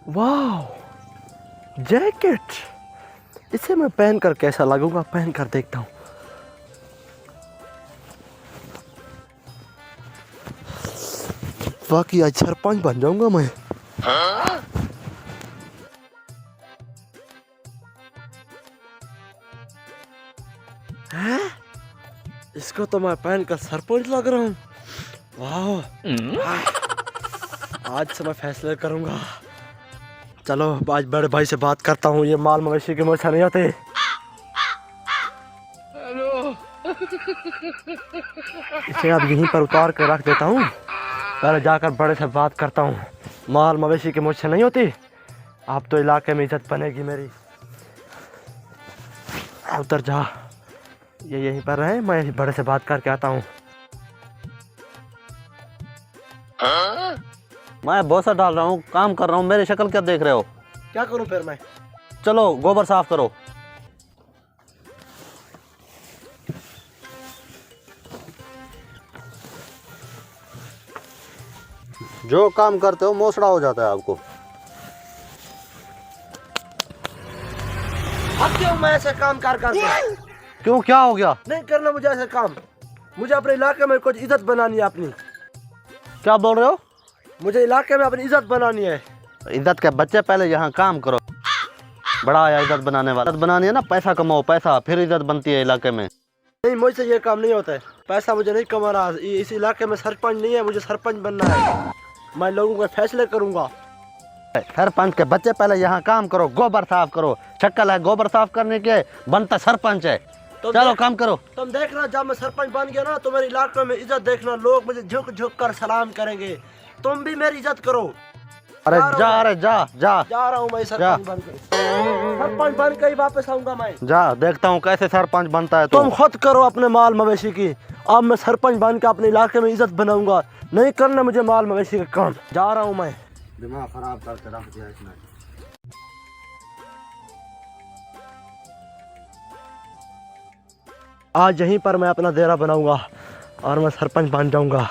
वाह जैकेट, इसे मैं पहन कर कैसा लगूंगा, पहन कर देखता हूँ। वाकई आज सरपंच बन जाऊंगा मैं। हैं? इसको तो मैं पहन कर सरपंच लग रहा हूँ। वाह आज से मैं फैसले करूंगा। चलो आज बड़े भाई से बात करता हूँ, ये माल मवेशी के मुझसे नहीं होते। इसे अब यहीं पर उतार कर रख देता हूँ, पहले जाकर बड़े से बात करता हूँ। माल मवेशी के मुझसे नहीं होती, अब तो इलाके में इज्जत बनेगी मेरी। उधर जा, ये यहीं पर रहे, मैं बड़े से बात करके आता हूँ। मैं बोसा डाल रहा हूँ, काम कर रहा हूँ, मेरी शक्ल क्या देख रहे हो? क्या करूँ फिर मैं? चलो गोबर साफ करो। जो काम करते हो मोसड़ा हो जाता है आपको। अब क्यों मैं ऐसे काम करके? क्यों, क्या हो गया? नहीं करना मुझे ऐसे काम। मुझे अपने इलाके में कुछ इज्जत बनानी है अपनी। क्या बोल रहे हो? मुझे इलाके में अपनी इज्जत बनानी है। इज्जत के बच्चे पहले यहाँ काम करो। बड़ा आया इज्जत बनाने वाला। इज्जत बनानी है ना, पैसा कमाओ, पैसा फिर इज्जत बनती है इलाके में। नहीं, मुझसे ये काम नहीं होता है। पैसा मुझे नहीं कमाना। इस इलाके में सरपंच नहीं है, मुझे सरपंच बनना है। मैं लोगों के फैसले करूंगा। सरपंच के बच्चे पहले यहाँ काम करो, गोबर साफ करो। शक्ल है गोबर साफ करने के, बनता सरपंच है। चलो काम करो। तुम देखना, जब मैं सरपंच बन गया ना तो मेरे इलाके में इज्जत देखना, लोग मुझे झुक झुक कर सलाम करेंगे। तुम भी मेरी इज्जत करो। अरे जा जा रहा हूँ मैं सरपंच बन के। सरपंच बन के ही वापस आऊंगा मैं। जा, देखता हूँ कैसे सरपंच बनता है। तुम खुद करो अपने माल मवेशी की। अब मैं सरपंच बन के अपने इलाके में इज्जत बनाऊंगा। नहीं करना मुझे माल मवेशी का काम। जा रहा हूँ मैं। दिमाग खराब करके रख दिया इसने। आज यहीं पर मैं अपना डेरा बनाऊंगा और मैं सरपंच बन जाऊंगा।